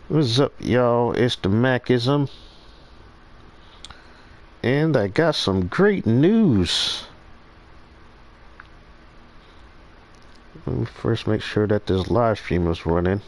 What's up, y'all? It's the Macism, and I got some great news. Let me first make sure that this live stream is running.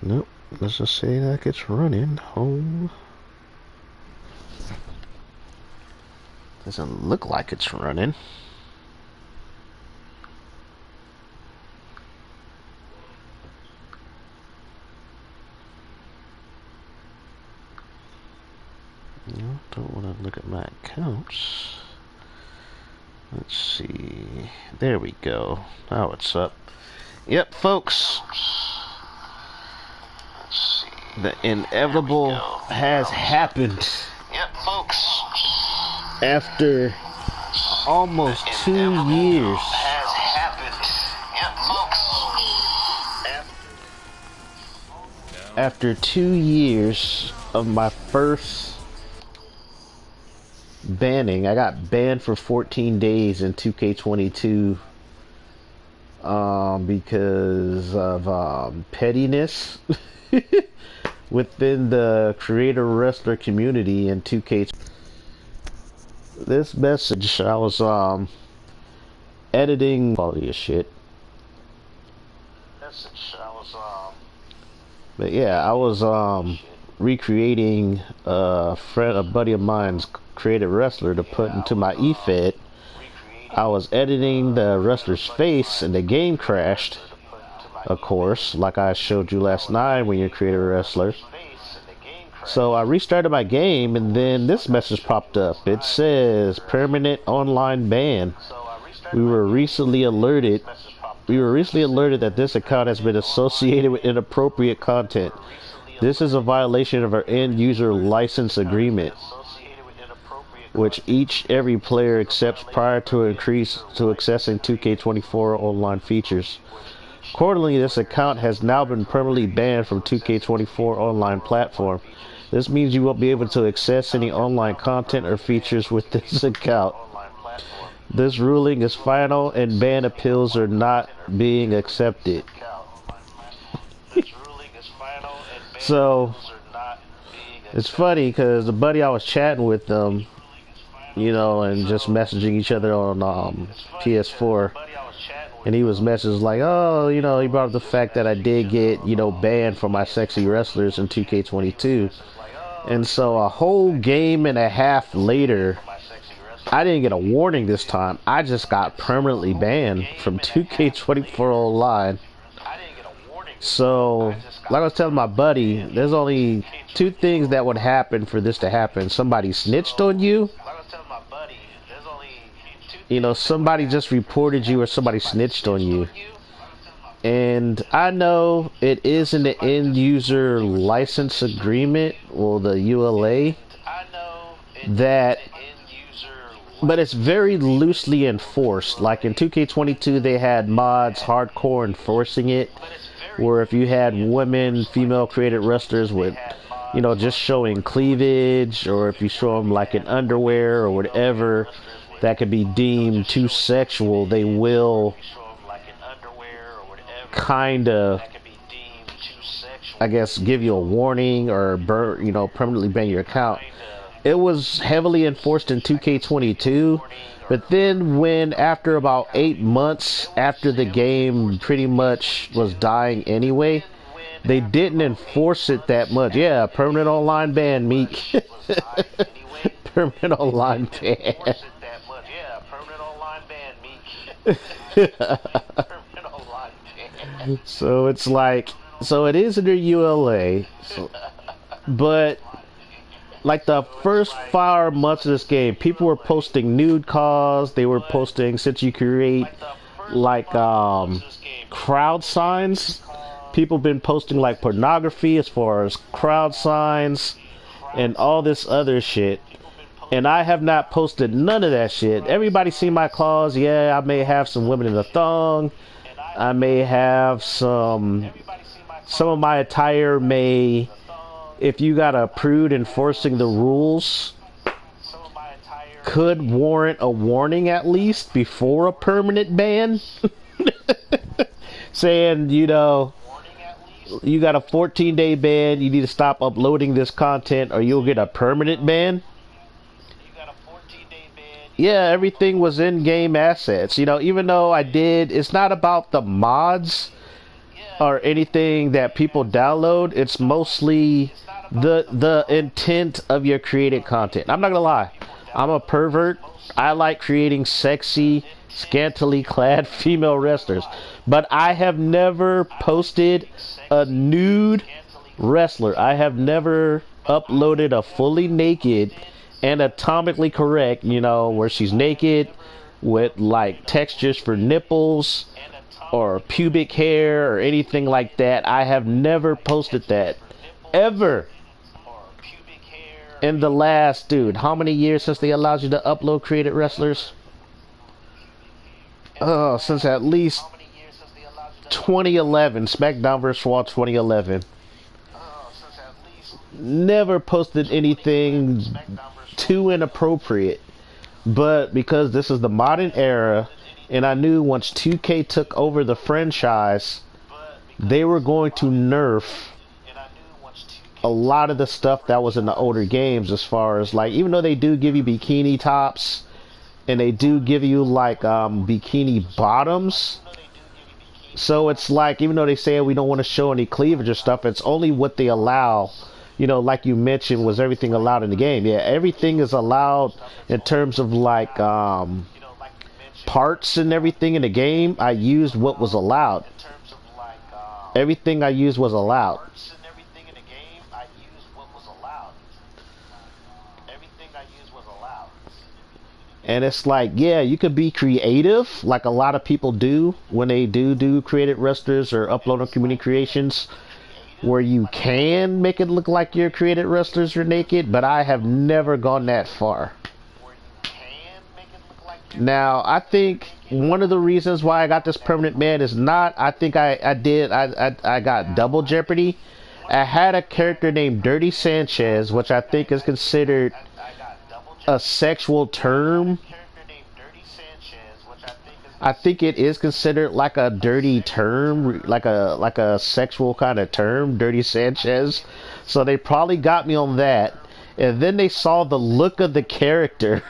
Nope, doesn't say that it's running. Home. Doesn't look like it's running. No, don't want to look at my accounts. Let's see. There we go. Now it's up. Yep, folks. The inevitable has happened. Yep, folks. After almost 2 years. Has happened. Yep, folks. After 2 years of my first banning, I got banned for 14 days in 2K22 because of pettiness within the creator wrestler community in 2K. This message, I was editing quality of shit. But yeah, I was recreating a buddy of mine's creative wrestler to put into my eFed. I was editing the wrestler's face and the game crashed, of course, like I showed you last night when you're a creative wrestler. So I restarted my game, and then this message popped up. It says permanent online ban. We were recently alerted that this account has been associated with inappropriate content. This is a violation of our end user license agreement, which every player accepts prior to accessing 2K24 online features. Accordingly, this account has now been permanently banned from 2K24 online platform. This means you won't be able to access any online content or features with this account. This ruling is final and ban appeals are not being accepted. So, it's funny because the buddy I was chatting with them, you know, and just messaging each other on PS4, and he was messaging like, oh, you know, he brought up the fact that I did get, you know, banned for my sexy wrestlers in 2K22. And so a whole game and a half later, I didn't get a warning this time. I just got permanently banned from 2K24 online. So, like I was telling my buddy, there's only two things that would happen for this to happen. Somebody snitched on you. You know, somebody just reported you or somebody snitched on you. And I know it is in the end user license agreement, or the ULA, but it's very loosely enforced. Like in 2K22, they had mods hardcore enforcing it, where if you had female created wrestlers with, you know, just showing cleavage, or if you show them like in underwear or whatever that could be deemed too sexual, they will kind of, I guess, give you a warning or permanently ban your account. It was heavily enforced in 2K22, but then after about 8 months after the game pretty much was dying anyway, they didn't enforce it that much. Yeah, permanent online ban, Meek. Permanent online ban. So it's like, so it is under ULA, but like the first 5 months of this game, people were posting nude calls. They were posting, since you create like crowd signs, people been posting like pornography as far as crowd signs and all this other shit. And I have not posted none of that shit. Everybody seen my claws. Yeah, I may have some women in the thong. I may have some of my attire may, if you got a prude enforcing the rules, could warrant a warning at least before a permanent ban. Saying, you know, You got a 14-day ban. You need to stop uploading this content or you'll get a permanent ban. Yeah, everything was in-game assets. You know, even though it's not about the mods or anything that people download. It's mostly the intent of your created content. I'm not gonna lie. I'm a pervert. I like creating sexy, scantily clad female wrestlers. But I have never posted a nude wrestler. I have never uploaded a fully naked, anatomically correct, where she's naked with like textures for nipples or pubic hair or anything like that. I have never posted that ever in the last, dude, how many years since they allowed you to upload created wrestlers? Oh, since at least 2011, SmackDown vs. Raw 2011. Never posted anything too inappropriate. But because this is the modern era, and I knew once 2K took over the franchise, they were going to nerf a lot of the stuff that was in the older games, as far as like, even though they do give you bikini tops and they do give you like bikini bottoms, so it's like, even though they say we don't want to show any cleavage or stuff, it's only what they allow. Like you mentioned, was everything allowed in the game? Yeah, everything is allowed in terms of like parts and everything in the game. I used what was allowed. Everything I used was allowed. And it's like, yeah, you could be creative, like a lot of people do when they do created wrestlers or upload on community creations, where you can make it look like your created wrestlers are naked, but I have never gone that far. Now, I think one of the reasons why I got this permanent ban is not, I think I got double jeopardy. I had a character named Dirty Sanchez, which I think is considered a sexual term. I think it is considered like a dirty term, like a sexual kind of term, Dirty Sanchez. So they probably got me on that. And then they saw the look of the character.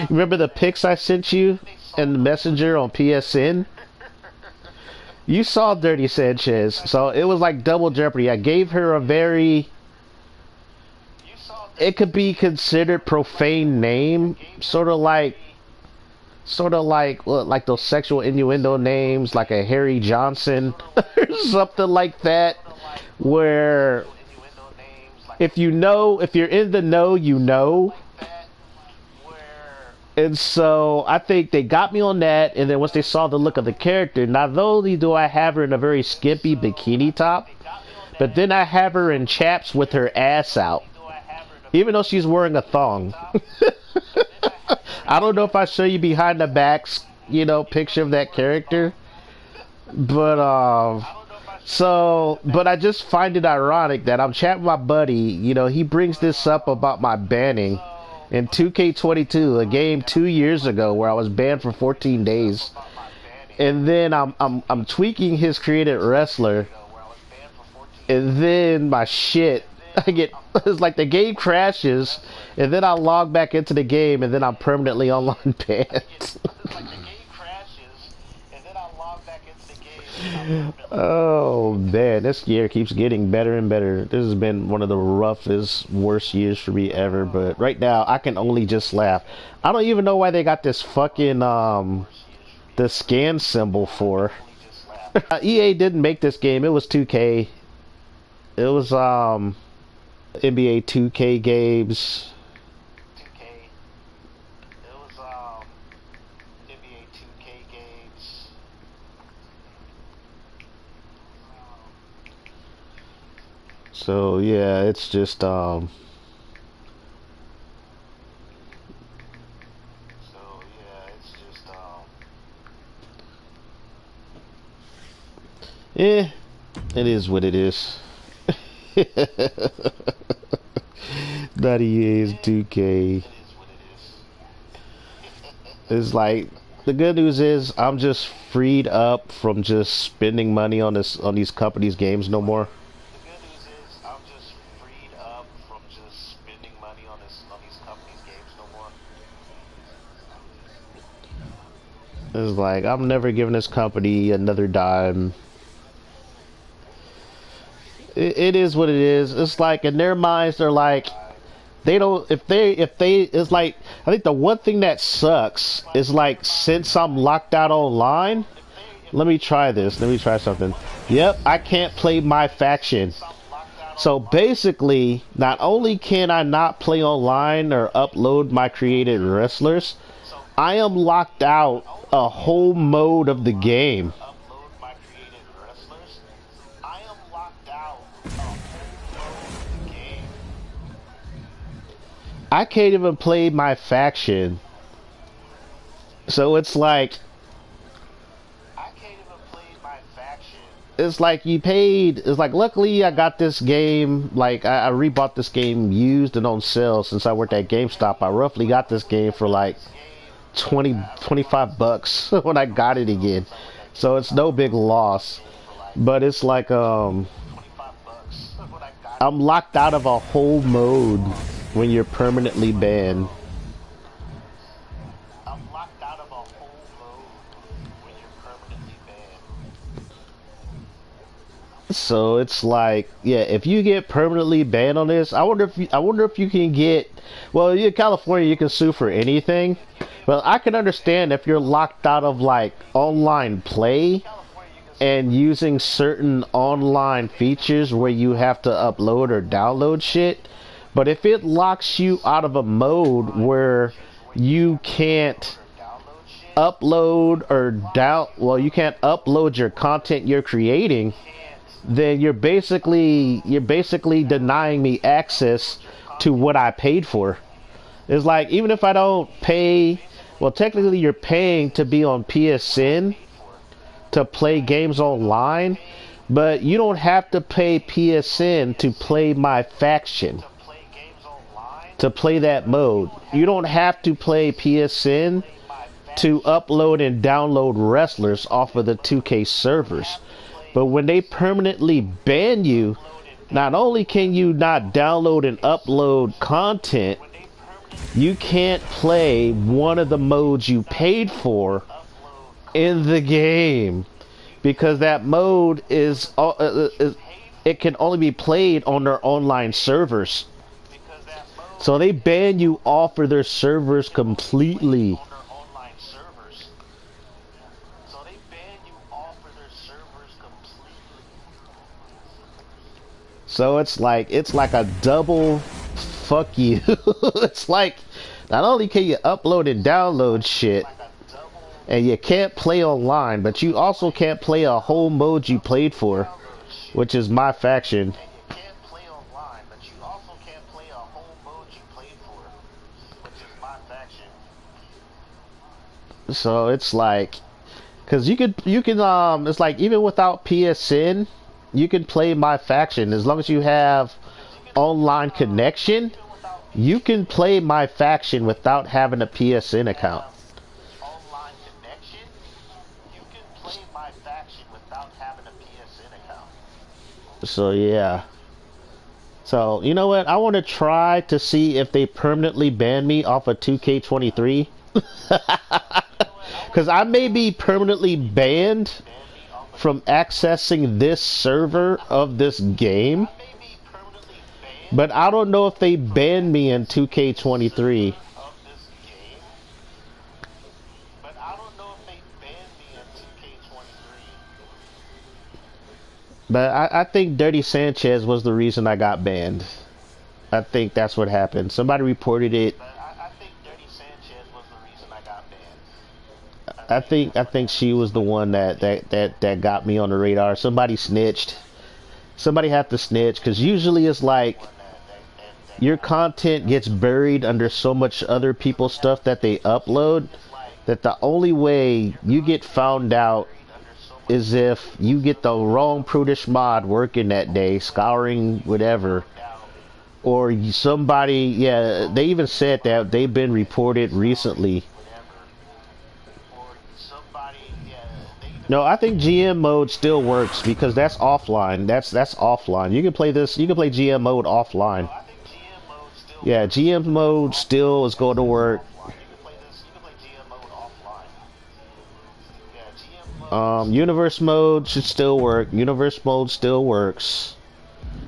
Remember the pics I sent you in the Messenger on PSN? You saw Dirty Sanchez. So it was like double jeopardy. I gave her a very, it could be considered profane name, sort of like like those sexual innuendo names, like a Harry Johnson or something like that, where if you're in the know, you know. And so I think they got me on that, and then once they saw the look of the character, not only do I have her in a very skimpy bikini top, but then I have her in chaps with her ass out, even though she's wearing a thong. I don't know if I show you behind the backs, picture of that character, but but I just find it ironic that I'm chatting with my buddy. He brings this up about my banning in 2K22, a game 2 years ago where I was banned for 14 days, and then I'm tweaking his created wrestler, and then my shit. It's like the game crashes, and then I log back into the game, and then I'm permanently online banned. Oh man, this year keeps getting better and better. This has been one of the roughest, worst years for me ever, but right now I can only just laugh. I don't even know why they got this fucking the scan symbol for. EA didn't make this game. It was 2K. It was NBA 2K games. So yeah, it's just yeah, it is what it is. Not EA's 2K. It's like the good news is I'm just freed up from just spending money on these companies' games no more. The good news is I'm just freed up from just spending money on these companies' games no more. It's like I'm never giving this company another dime. It is what it is. It's like in their minds they're like they don't if they it's like I think the one thing that sucks is like since I'm locked out online. Let me try this. Let me try something. Yep, I can't play my faction. So basically, not only can I not play online or upload my created wrestlers, I am locked out a whole mode of the game. Upload my created wrestlers. I am locked out a whole mode of the game. I can't even play my faction. So it's like I can't even play my faction. it's like you paid. It's like luckily I got this game. Like I rebought this game used and on sale since I worked at GameStop. I roughly got this game for like 25 bucks when I got it again. So it's no big loss. But it's like I'm locked out of a whole mode when you're permanently banned. I'm locked out of a whole mode when you're permanently banned. So it's like, yeah, if you get permanently banned on this, I wonder if you can get, well, in California you can sue for anything. But I can understand if you're locked out of like online play and using certain online features where you have to upload or download shit. But if it locks you out of a mode where you can't upload or you can't upload your content you're creating, then you're basically denying me access to what I paid for. It's like even if I don't pay, well, technically you're paying to be on PSN to play games online, but you don't have to pay PSN to play my faction, to play that mode. You don't have to play PSN to upload and download wrestlers off of the 2K servers. But when they permanently ban you, not only can you not download and upload content, you can't play one of the modes you paid for in the game, because that mode is it can only be played on their online servers. So they ban you off of their servers completely. So it's like a double fuck you. It's like not only can you upload and download shit and you can't play online, but you also can't play a whole mode you played for, which is my faction. So it's like, cause you can it's like even without PSN, you can play my faction as long as you have online connection. You can play my faction without having a PSN account. So yeah. So you know what? I want to try to see if they permanently ban me off of 2K23. Because I may be permanently banned from accessing this server of this game. But I don't know if they ban me in 2K23. But I think Dirty Sanchez was the reason I got banned. I think that's what happened. Somebody reported it. I think she was the one that got me on the radar. Somebody snitched. Somebody had to snitch, because usually it's like your content gets buried under so much other people's stuff that they upload that the only way you get found out is if you get the wrong prudish mod working that day, scouring whatever, or somebody, yeah, they even said that they've been reported recently No, I think GM mode still works because that's offline. That's offline. You can play this. You can play GM mode offline. Yeah, GM mode still is going to work. Universe mode should still work. Universe mode still works.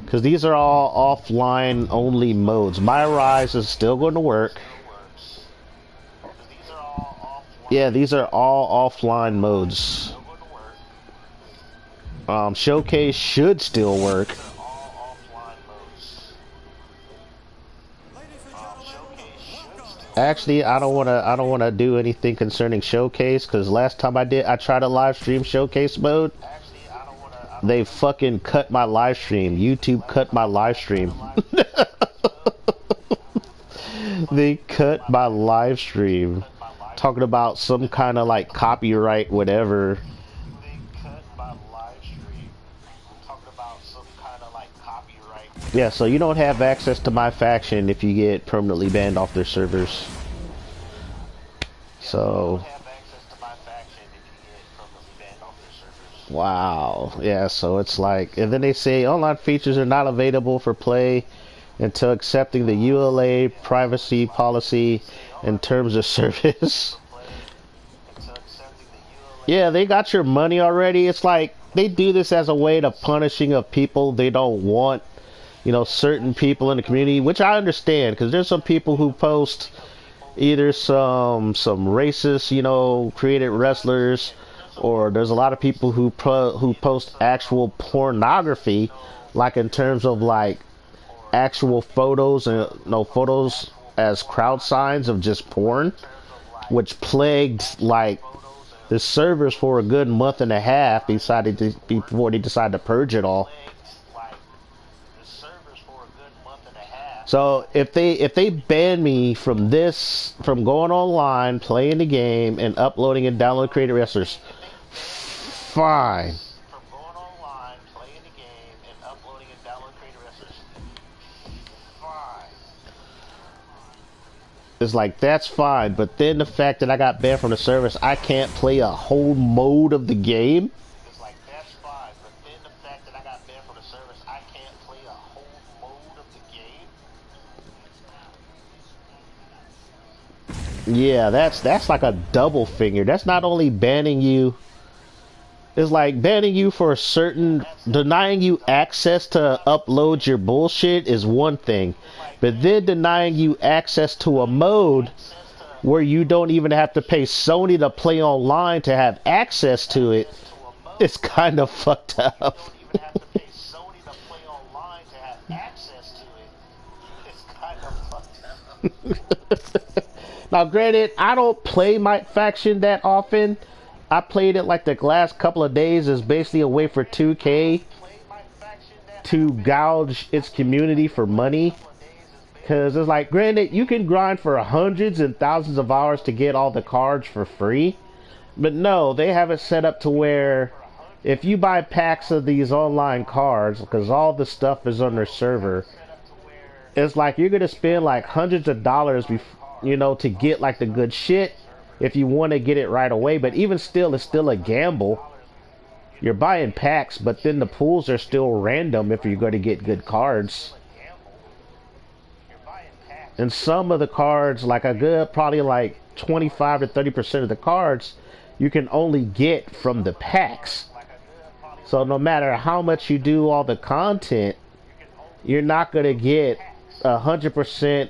Because these are all offline only modes. My Rise is still going to work. Yeah, these are all offline modes. Showcase should still work. Actually, I don't wanna do anything concerning Showcase because last time I tried a live stream Showcase mode. They fucking cut my live stream. YouTube cut my live stream. They cut my live stream. Talking about some kind of like copyright, whatever. Yeah, so you don't have access to my faction if you get permanently banned off their servers. So. Wow. Yeah, so it's like, and then they say online features are not available for play until accepting the ULA privacy policy and terms of service. Yeah, they got your money already. It's like they do this as a way to punishing of people they don't want. You know, certain people in the community, which I understand, because there's some people who post either some racist, you know, created wrestlers, or there's a lot of people who post actual pornography, like in terms of like actual photos and no photos as crowd signs of just porn, which plagued like the servers for a good month and a half. Before they decided to purge it all. So if they ban me from this, from going online, playing the game, and uploading and downloading creative wrestlers, fine. It's like, that's fine, but then the fact that I got banned from the service, I can't play a whole mode of the game. Yeah, that's like a double finger. That's not only banning you, it's like banning you for a certain, denying you access to upload your bullshit is one thing, but then denying you access to a mode where you don't even have to pay Sony to play online to have access to it, it's kind of fucked up. Now, granted, I don't play my faction that often. I played it like the last couple of days as basically a way for 2K to gouge its community for money. Because it's like, granted, you can grind for hundreds and thousands of hours to get all the cards for free. But no, they have it set up to where if you buy packs of these online cards, because all the stuff is on their server, it's like you're going to spend like hundreds of dollars you know, to get like the good shit if you want to get it right away. But even still, it's still a gamble. You're buying packs, but then the pools are still random if you're going to get good cards. And some of the cards, like a good probably like 25 to 30% of the cards, you can only get from the packs. So no matter how much you do all the content, you're not going to get 100%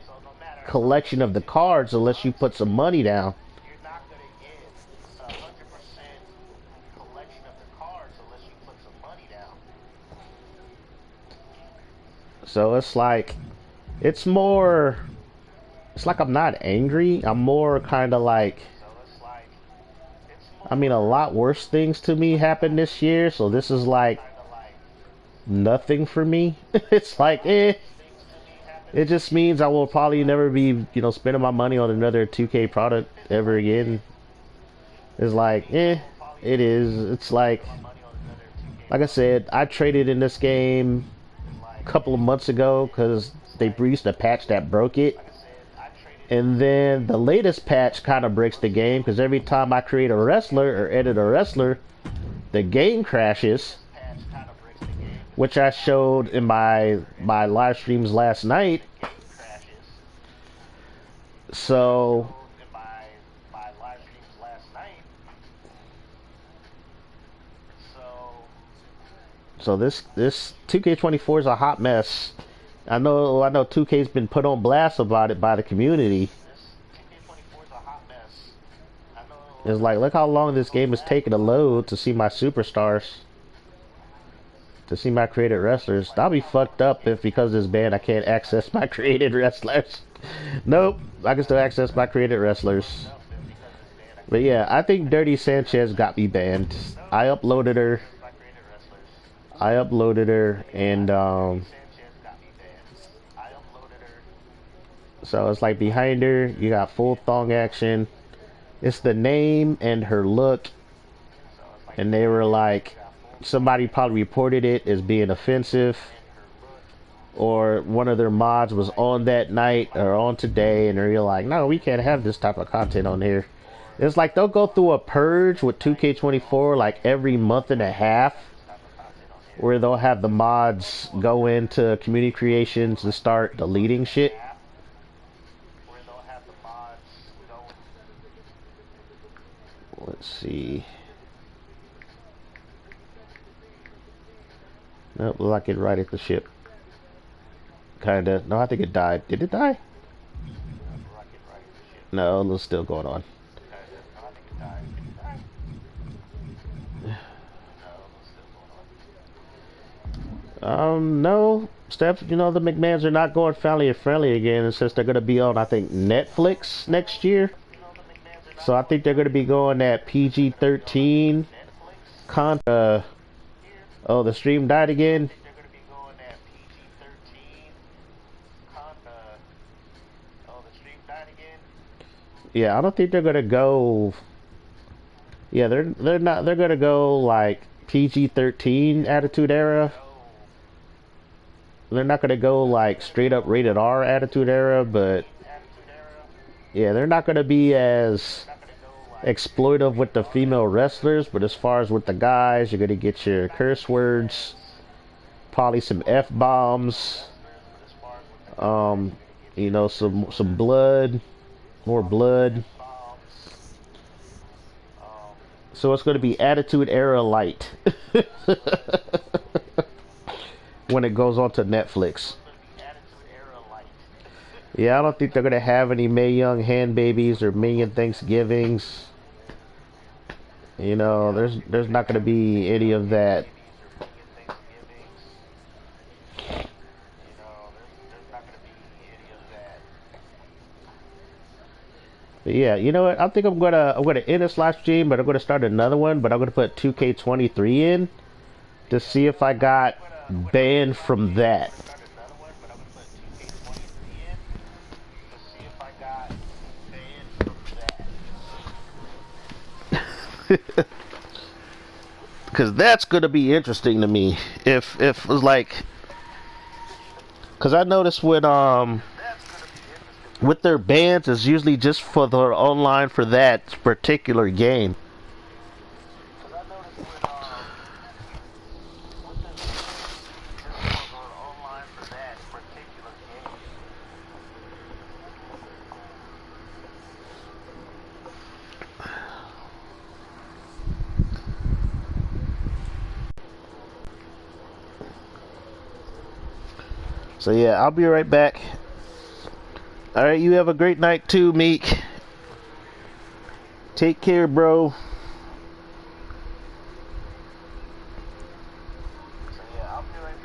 collection of the cards unless you put some money down. So it's like, it's like I'm not angry. I'm more kind of like, I mean, a lot worse things to me happened this year, so this is like nothing for me. It's like, it just means I will probably never be, you know, spending my money on another 2K product ever again. It's like, it is. It's like I said, I traded in this game a couple of months ago because they released a patch that broke it. And then the latest patch kind of breaks the game because every time I create a wrestler or edit a wrestler, the game crashes, which I showed in my live streams last night. So this 2K24 is a hot mess. I know 2K's been put on blast about it by the community. It's like, look how long this game is taking to load to see my superstars, to see my created wrestlers. I'll be fucked up if because of this ban I can't access my created wrestlers. Nope, I can still access my created wrestlers. But yeah, I think Dirty Sanchez got me banned. I uploaded her. And so it's like behind her, you got full thong action. It's the name and her look, and they were like, somebody probably reported it as being offensive, or one of their mods was on that night or on today, and they're like, no, we can't have this type of content on here. It's like they'll go through a purge with 2K24 like every month and a half, where they'll have the mods go into community creations and start deleting shit. Let's see. Nope, look like it right at the ship. Kinda. No, I think it died. Did it die? No, it's still going on. No, Steph, you know, the McMahons are not going family and friendly again. It says they're going to be on, I think, Netflix next year. So I think they're going to be going at PG-13 content. Oh, the stream died again? Yeah, I don't think they're going to go... Yeah, they're not, they're going to go, like, PG-13 Attitude Era. They're not going to go like straight up rated R Attitude Era, but yeah, they're not going to be as exploitive with the female wrestlers, but as far as with the guys, you're going to get your curse words, probably some F-bombs, you know, some blood, more blood. So it's going to be Attitude Era light. When it goes on to Netflix. Yeah, I don't think they're gonna have any Mae Young hand babies or Minion Thanksgivings. You know, there's not gonna be any of that. But yeah, you know what? I think I'm gonna end this live stream, but I'm gonna start another one. But I'm gonna put 2K23 in to see if I got banned from that. Because that's going to be interesting to me. If it was like, because I noticed with their bans, it's usually just for the online for that particular game. So yeah, I'll be right back. Alright, you have a great night too, Meek. Take care, bro.